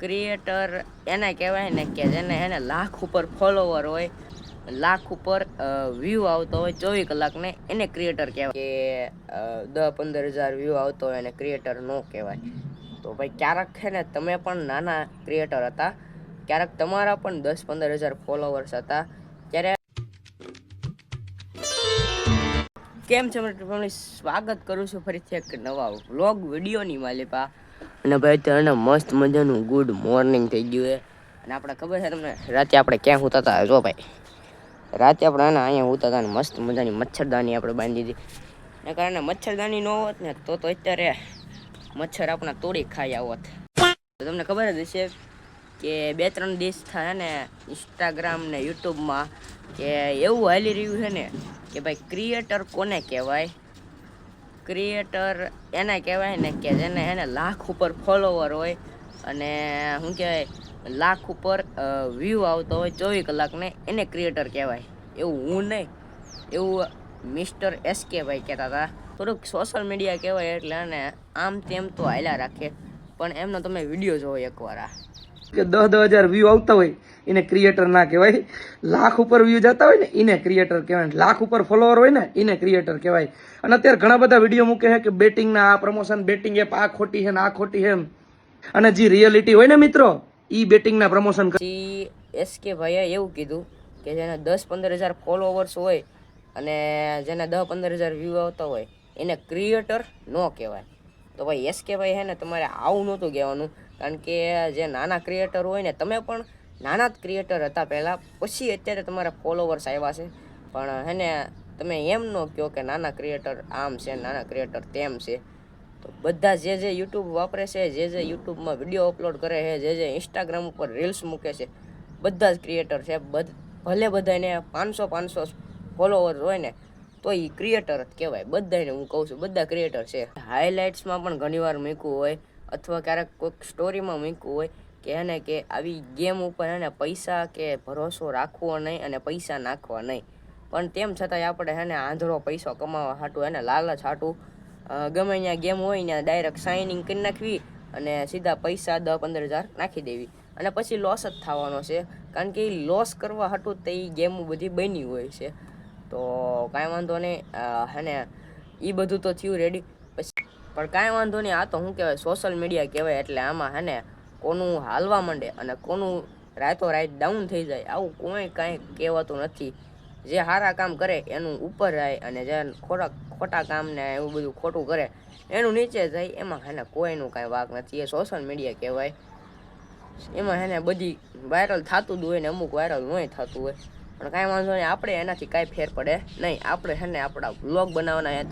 Creator એને કહેવાય ને કે જેને એને લાખ ઉપર ફોલોવર હોય, લાખ ઉપર વ્યૂ આવતો હોય 24 કલાકને, એને ક્રિએટર કહેવાય. કે 10-15 હજાર વ્યૂ આવતો હોય એને ક્રિએટર ન કહેવાય. તો ભાઈ ક્યારેક છે ને તમે પણ નાના ક્રિએટર હતા, ક્યારેક તમારા પણ 10-15 હજાર ફોલોવર્સ હતા. ત્યારે કેમ છે ફેમિલી, સ્વાગત કરું છું ફરીથી એક નવા વ્લોગ વિડીયોની માલિપા. અને ભાઈ અત્યારે મસ્ત મજાનું ગુડ મોર્નિંગ થઈ ગયું છે. અને આપણે ખબર છે તમને, રાતે આપણે ક્યાં સૂતા હતા? જો ભાઈ, રાતે આપણે અહીંયા સૂતા હતા ને મસ્ત મજાની મચ્છરદાની આપણે બાંધી દીધી. એના કારણે મચ્છરદાની ન હોત ને તો અત્યારે મચ્છર આપણા તોડી ખાઈ આવત. તો તમને ખબર જ હશે કે 2-3 દિવસ થાય ને ઇન્સ્ટાગ્રામ ને યુટ્યુબમાં કે એવું હાલી રહ્યું છે ને કે ભાઈ ક્રિએટર કોને કહેવાય? ક્રિએટર એને કહેવાય ને કે જેને એને લાખ ઉપર ફોલોવર હોય અને શું કહેવાય, લાખ ઉપર વ્યૂ આવતો હોય 24 કલાકને, એને ક્રિએટર કહેવાય. એવું હું નહીં, એવું મિસ્ટર SK ભાઈ કહેતા હતા. થોડુંક સોશિયલ મીડિયા કહેવાય એટલે અને આમ તેમ તો હાલ્યા રાખે, પણ એમનો તમે વિડીયો જોવો એકવાર. કે 10-10 હજાર વ્યૂ આવતા હોય એને ક્રિએટર ના કહેવાય. લાખ ઉપર વ્યૂ જતા હોય ને એને ક્રિએટર કહેવાય. લાખ ઉપર ફોલોવર હોય ને એને ક્રિએટર કહેવાય. અને અત્યારે ઘણા બધા વિડીયો મૂકે છે કે બેટિંગના આ પ્રમોશન, બેટિંગ એપ આ ખોટી છે ને આ ખોટી છે. અને જે રિયાલિટી હોય ને મિત્રો, ઈ બેટિંગના પ્રમોશન SK ભાઈએ એવું કીધું કે જેને 10-15 હજાર ફોલોવર્સ હોય અને જેને 10-15 હજાર વ્યૂ આવતા હોય એને ક્રિએટર ન કહેવાય. તો ભાઈ SK ભાઈ છે ને, તમારે આવું નહોતું કહેવાનું. કારણ કે જે નાના ક્રિએટર હોય ને, તમે પણ નાના જ ક્રિએટર હતા પહેલાં, પછી અત્યારે તમારા ફોલોવર્સ આવ્યા છે. પણ હે ને તમે એમ ન કહો કે નાના ક્રિએટર આમ છે, નાના ક્રિએટર તેમ છે. તો બધા જે યુટ્યુબ વાપરે છે, જે યુટ્યુબમાં વિડીયો અપલોડ કરે છે, જે ઇન્સ્ટાગ્રામ ઉપર રીલ્સ મૂકે છે, બધા જ ક્રિએટર છે. ભલે બધાને 500 ફોલોવર્સ હોય ને તો એ ક્રિએટર જ કહેવાય. બધાને હું કહું છું, બધા ક્રિએટર છે. હાઇલાઇટ્સમાં પણ ઘણીવાર મૂક્યું હોય અથવા ક્યારેક કોઈક સ્ટોરીમાં મૂક્યું હોય કે એને કે આવી ગેમ ઉપર એને પૈસા કે ભરોસો રાખવો નહીં અને પૈસા નાખવા નહીં. પણ તેમ છતાંય આપણે એને આંધળો પૈસો કમાવા હાટું, એને લાલચ હાટું ગમે ત્યાં ગેમ હોય ને ડાયરેક્ટ સાઇનિંગ કરી નાખવી અને સીધા પૈસા 10-15 હજાર નાખી દેવી. અને પછી લોસ જ થવાનો છે, કારણ કે એ લોસ કરવા હાટું તો એ ગેમો બધી બની હોય છે. તો કાંઈ વાંધો નહીં, અને એ બધું તો થયું રેડી. પછી પણ કાંઈ વાંધો નહીં, આ તો શું કહેવાય, સોશિયલ મીડિયા કહેવાય. એટલે આમાં હે ને કોનું હાલવા માંડે અને કોનું રાતોરાત ડાઉન થઈ જાય, આવું કોઈ કાંઈ કહેવાતું નથી. જે સારા કામ કરે એનું ઉપર જાય અને જે ખોટા કામ ને એવું બધું ખોટું કરે એનું નીચે જાય. એમાં હે ને કોઈનું કાંઈ વાંક નથી. એ સોશિયલ મીડિયા કહેવાય. એમાં હે ને બધી વાયરલ થતું જ હોય ને અમુક વાયરલ નહીં થતું હોય. પણ કાંઈ વાંધો નહીં, આપણે એનાથી કાંઈ ફેર પડે નહીં. આપણે હે ને આપણા વ્લોગ બનાવવાના છે,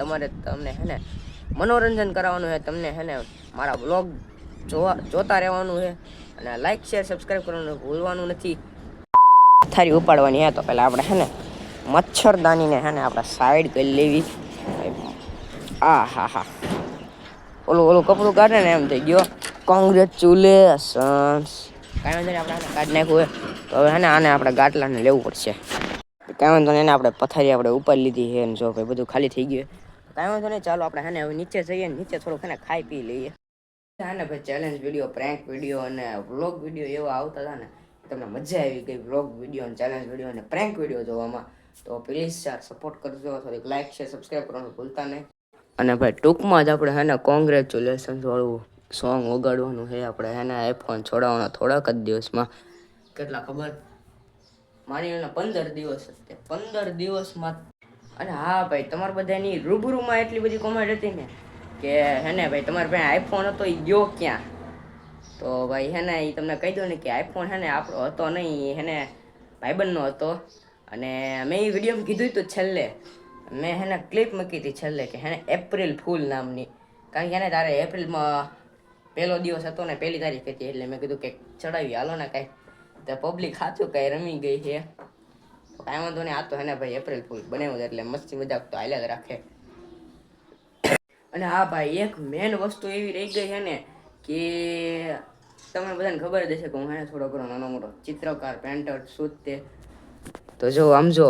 તમને હે ને મનોરંજન કરાવવાનું છે, તમને હે ને મારા વ્લોગ જોતા રહેવાનું છે. અને લાઈક શેર સબસ્ક્રાઈબ કરવાનું ભૂલવાનું નથી. પથારી ઉપાડવાની હે તો પહેલાં આપણે હે ને મચ્છરદાનીને હે ને આપણે સાઈડ કરી લેવી. હા, ઓલું કપડું કાઢે ને એમ થઈ ગયો કોંગ્રેચ્યુલેશન્સ. કાંઈ વાંધો નહીં, આપણે કાઢી નાખ્યું હોય તો હવે હે ને આને આપણે ગાટલાને લેવું પડશે. કાંઈ વાંધો નહીં, એને આપણે પથારી આપણે ઉપાડી લીધી છે ને જો ભાઈ બધું ખાલી થઈ ગયું. કાંઈ વાંધો નહીં, ચાલો આપણે હે ને હવે નીચે જઈએ ને નીચે થોડુંક હે ને ખાઈ પી લઈએ. હે ને ભાઈ ચેલેન્જ વિડીયો, પ્રેન્ક વિડીયો અને વ્લોગ વિડીયો એવા આવતા હતા ને, તમને મજા આવી ગઈ વ્લોગ વિડીયો અને ચેલેન્જ વિડીયો અને પ્રેન્ક વિડીયો જોવામાં. તો પ્લીઝ યાર સપોર્ટ કરજો, થોડીક લાઈક શેર સબસ્ક્રાઈબ કરવાનું ભૂલતા નહીં. અને ભાઈ ટૂંકમાં જ આપણે હે ને કોંગ્રેચ્યુલેશન્સ વાળું સોંગ વગાડવાનું છે. આપણે હે ને આઈફોન છોડાવવાનો થોડાક જ દિવસમાં. કેટલા ખબર, માની લો 15 દિવસ જ, 15 દિવસમાં. અને હા ભાઈ, તમારા બધાની રૂબરૂમાં એટલી બધી કોમેન્ટ હતી ને કે હે ને ભાઈ તમારે ભાઈ આઈફોન હતો એ ગયો ક્યાં? તો ભાઈ હે ને એ તમને કહી દો ને કે આઈફોન હે ને આપણો હતો નહીં, હે ને ભાઈબંધનો હતો. અને મેં એ વિડીયોમાં કીધું હતું છેલ્લે, મેં હે ને ક્લિપ મૂકી હતી છેલ્લે કે હે ને એપ્રિલ ફૂલ નામની. કારણ કે હે ને તારે એપ્રિલમાં પહેલો દિવસ હતો ને, 1 તારીખ હતી, એટલે મેં કીધું કે ચડાવી હાલો ને કાંઈ. તો પબ્લિક સાચું કાંઈ રમી ગઈ છે. કાંઈ વાંધો નહીં, આ તો હે ને ભાઈ એપ્રિલ ફૂલ બનાવ્યું એટલે મસ્તી મજાક તો હાલ્યા જ રાખે. અને હા ભાઈ, એક મેન વસ્તુ એવી રહી ગઈ છે ને કે તમને બધાને ખબર જ હશે કે હું હે થોડો ઘણો નાનો મોટો ચિત્રકાર, પેન્ટર શું તે. તો જો આમ જો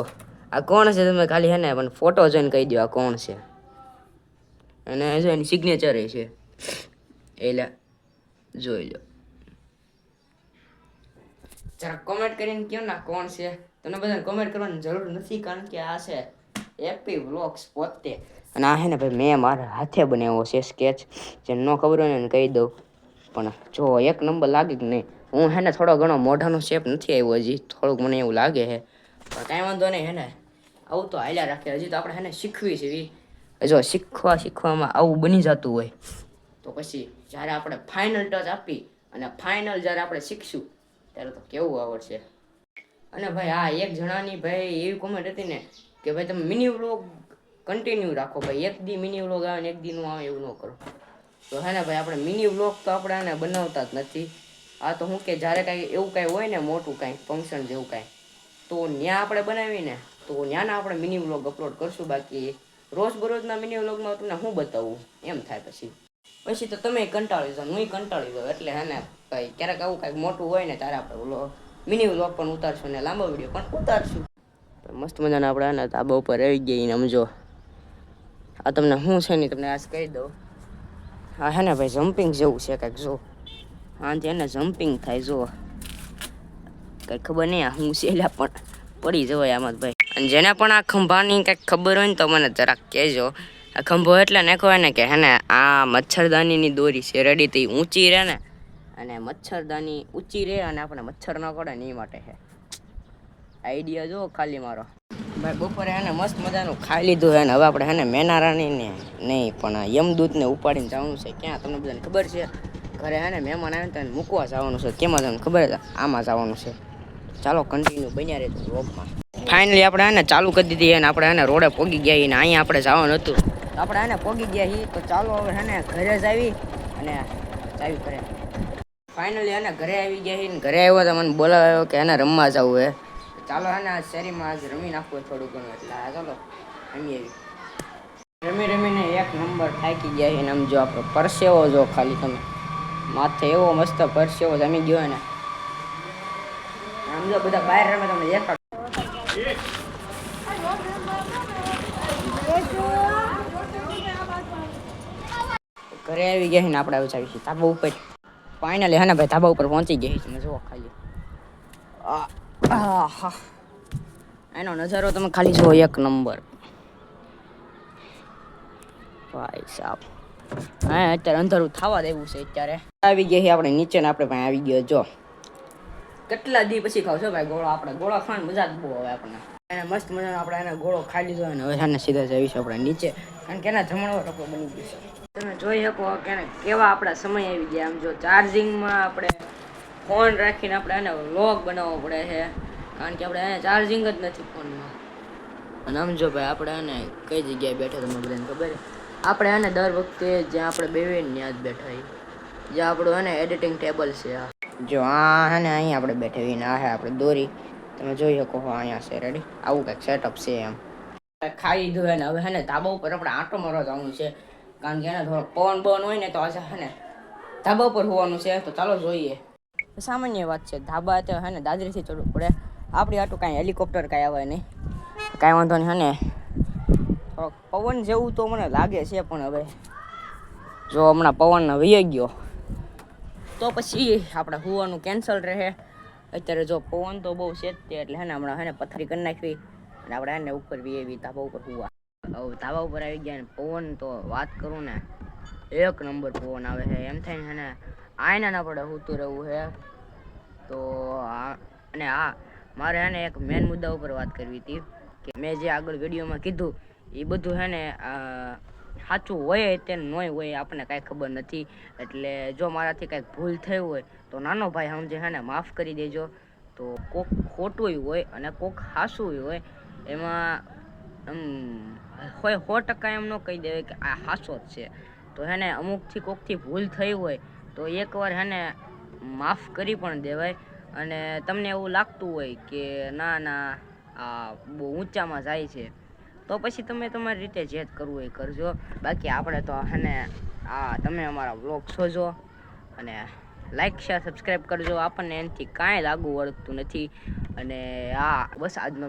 આ કોણ છે તમે ખાલી હે ને પણ ફોટો જોઈને કહી દો આ કોણ છે. અને જો એની સિગ્નેચર છે એટલે જોઈ લો. જરા કોમેન્ટ કરીને કહો ને કોણ છે. તમને બધાને કોમેન્ટ કરવાની જરૂર નથી, કારણ કે આ છે એપી વ્લોગ્સ પોતે. અને આ છે ને ભાઈ મેં મારા હાથે બનાવ્યો છે સ્કેચ. જે ન ખબર હોય ને એને કહી દઉં, પણ જો એક નંબર લાગે કે નહીં. હું હે ને થોડો ઘણો મોઢાનો શેપ નથી આવ્યો હજી, થોડુંક મને એવું લાગે છે, પણ કાંઈ વાંધો નહીં. હે ને આવું તો હાલ્યા રાખે. હજી તો આપણે હે ને શીખવી છે. જો શીખવામાં આવું બની જતું હોય તો પછી જ્યારે આપણે ફાઇનલ ટચ આપી અને ફાઇનલ જ્યારે આપણે શીખશું ત્યારે તો કેવું આવડશે. અને ભાઈ આ એક જણાની ભાઈ એવી કોમેન્ટ હતી ને કે ભાઈ તમે મિની વ્લોગ કન્ટિન્યુ રાખો. ભાઈ એક દી મિની વ્લોગ આવે ને એક દી નું આવે એવું ન કરો. તો હે ને ભાઈ આપણે મિની વ્લોગ તો આપણે એને બનાવતા જ નથી. આ તો હું કે જ્યારે કાંઈ એવું કાંઈ હોય ને મોટું કાંઈ ફંક્શન જેવું કાંઈ, તો ત્યાં આપણે બનાવીને તો ત્યાંના આપણે મિની વ્લોગ અપલોડ કરશું. બાકી રોજબરોજના મિની વ્લોગમાં તમને હું બતાવું એમ થાય. પછી તો તમે કંટાળી જાઓ, હું કંટાળી જાઉં. એટલે હે ને ભાઈ ક્યારેક આવું કાંઈક મોટું હોય ને ત્યારે આપણે મિની વ્લોગ પણ ઉતારશું ને લાંબા વિડીયો પણ ઉતારશું. મસ્ત મજાના આપણે આના ધાબા ઉપર આવી ગઈ. સમજો આ તમને શું છે ને તમને આજ કહી દઉં. હા હે ને ભાઈ જમ્પિંગ જેવું છે કાંઈક. જો આથી એને જમ્પિંગ થાય. જો કંઈ ખબર નહીં આ શું છે, એટલે પણ પડી જવાય આમાં ભાઈ. અને જેને પણ આ ખંભાની કંઈક ખબર હોય ને તો મને જરાક કહેજો. આ ખંભો એટલે નાખો હોય ને કે હે ને આ મચ્છરદાનીની દોરી છે રેડી, તો ઊંચી રહે ને, અને મચ્છરદાની ઊંચી રહે અને આપણે મચ્છર ન પડે ને એ માટે છે. આઈડિયા જો ખાલી મારો ભાઈ. બપોરે હે ને મસ્ત મજાનું ખાઈ લીધું હે ને હવે આપણે હે ને મેનારાની ને નહીં પણ યમદૂતને ઉપાડીને જવાનું છે. ક્યાં તમને બધાને ખબર છે? ઘરે હે ને મહેમાન આવે ને તેને મૂકવા જવાનું છે. કેમાં જવાનું ખબર છે? આમાં જવાનું છે. ચાલો કન્ટિન્યુ બન્યા રહે વ્લોગમાં. ફાઇનલી આપણે હે ને ચાલુ કરી દીધી અને આપણે હે ને રોડે પોગી ગયા. ને અહીંયા આપણે જવાનું હતું તો આપણે હે ને પોગી ગયા છીએ. તો ચાલો હવે હે ને ઘરે જ આવી અને ચાવી ઘરે. ફાઇનલી હે ને ઘરે આવી ગયા છીએ. ઘરે આવ્યો તો મને બોલાવ્યો કે એને રમવા જવું હે. ચાલો હે ને આ શેરીમાં આજ રમી નાખવું થોડું ઘણું. એટલે ચાલો રમી આવી. રમીને એક નંબર થાકી ગયા છે. આમ જો આપણો પરસેવો જો ખાલી તમે માથે એવો મસ્ત પરસેવો જમી ગયો ને. આમ જો બધા બહાર રમે તમને દેખાડ. ઘરે આવી ગયા ને આપણે આવી છીએ ધાબા ઉપર. ફાઇનલી હે ને ભાઈ ધાબા ઉપર પહોંચી ગયા છે. તમે જુઓ ખાલી એનો નજારો તમે ખાલી જુઓ, એક નંબર ભાઈ સાહેબ. હા અત્યારે અંધારું થવા દેવું છે. અત્યારે આવી ગયા છીએ આપણે નીચે ને આપણે ભાઈ આવી ગયો. જો કેટલા દી પછી ખાવ છો ભાઈ ગોળો. આપણે ગોળો ખાવાની મજા જ બહુ આવે આપણને. એને મસ્ત મજાનો આપણે એને ગોળો ખાઈ લીધો અને હવે એને સીધા જઈશું આપણે નીચે, કારણ કે એના જમણો ટકો બની ગયો છે. તમે જોઈ શકો કે કેવા આપણા સમય આવી ગયા. આમ જો ચાર્જિંગમાં આપણે ફોન રાખીને આપણે એને વ્લોગ બનાવવો પડે છે, કારણ કે આપણે એને ચાર્જિંગ જ નથી ફોનમાં. અને આમ જો ભાઈ આપણે એને કઈ જગ્યાએ બેઠા તમને બધાને ખબર? આપણે એને દર વખતે જ્યાં આપણે બેવીએ ને ત્યાં જ બેઠા છીએ. જ્યાં આપણું એને એડિટિંગ ટેબલ છે. જો આ હે ને અહીં આપણે બેઠા હોય ને આ હે આપણે દોરી. તમે જોઈ શકો અહીંયા છે રેડી. આવું કંઈક સેટઅપ છે. એમ ખાઈ લીધું હે ને હવે હે ને ધાબા ઉપર આપણે આંટો મારવા જવાનું છે, કારણ કે એને થોડો પવન બવન હોય ને તો આજે હે ને ધાબા ઉપર હોવાનું છે. તો ચાલો જોઈએ. સામાન્ય વાત છે, ધાબા તો હે ને દાદરીથી ચડવું પડે. આપણી આટું કાંઈ હેલિકોપ્ટર કાંઈ આવે નહીં, કાંઈ વાંધો નહીં. હે ને થોડોક પવન જેવું તો મને લાગે છે, પણ હવે જો હમણાં પવન વહી ગયો તો પછી આપણે હોવાનું કેન્સલ રહે. અત્યારે જો પવન તો બહુ છે જ તે, એટલે હે ને હમણાં હે ને પથારી કરી નાખવી અને આપણે એને ઉપર વી ધાબા ઉપર હોવા. હવે ધાબા ઉપર આવી ગયા ને પવન તો વાત કરું ને એક નંબર પવન આવે છે. એમ થાય ને આયના ના પડે હોતું રહેવું છે. તો અને હા મારે હે ને એક મેન મુદ્દા ઉપર વાત કરવી હતી કે મેં જે આગળ વિડીયોમાં કીધું એ બધું હે ને સાચું હોય તે ન હોય આપણને કાંઈ ખબર નથી. એટલે જો મારાથી કાંઈક ભૂલ થઈ હોય તો નાનો ભાઈ સમજે હે ને માફ કરી દેજો. તો કોક ખોટું હોય અને કોક હાસું હોય, એમાં 100% એમ ન કહી દેવાય કે આ હાસો જ છે. તો હે ને અમુકથી કોકથી ભૂલ થઈ હોય તો એકવાર હે ને માફ કરી પણ દેવાય. અને તમને એવું લાગતું હોય કે ના ના આ બહુ ઊંચામાં જાય છે, તો પછી તમે તમારી રીતે જે કરવું હોય કરજો. બાકી આપણે તો હે ને તમે અમારા વ્લોગ જોજો અને લાઈક શેર સબસ્ક્રાઈબ કરજો. આપણને એનાથી કાંઈ લાગુ વળગતું નથી. અને બસ આજનો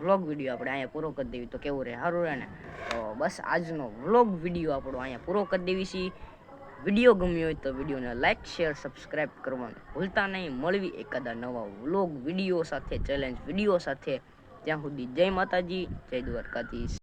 વ્લોગ વિડીયો આપણે અહીંયા પૂરો કરી દેવી તો કેવું રહે? સારું રહે ને? તો બસ આજનો વ્લોગ વિડીયો આપણો અહીંયા પૂરો કરી દેવી છીએ. વિડીયો ગમ્યો હોય તો વિડીયોને લાઇક શેર સબસ્ક્રાઇબ કરવાનું ભૂલતા નહીં. મળવી એકાદા નવા વ્લોગ વિડીયો સાથે, ચેલેન્જ વિડીયો સાથે. ત્યાં સુધી જય માતાજી, જય દ્વારકાધીશ.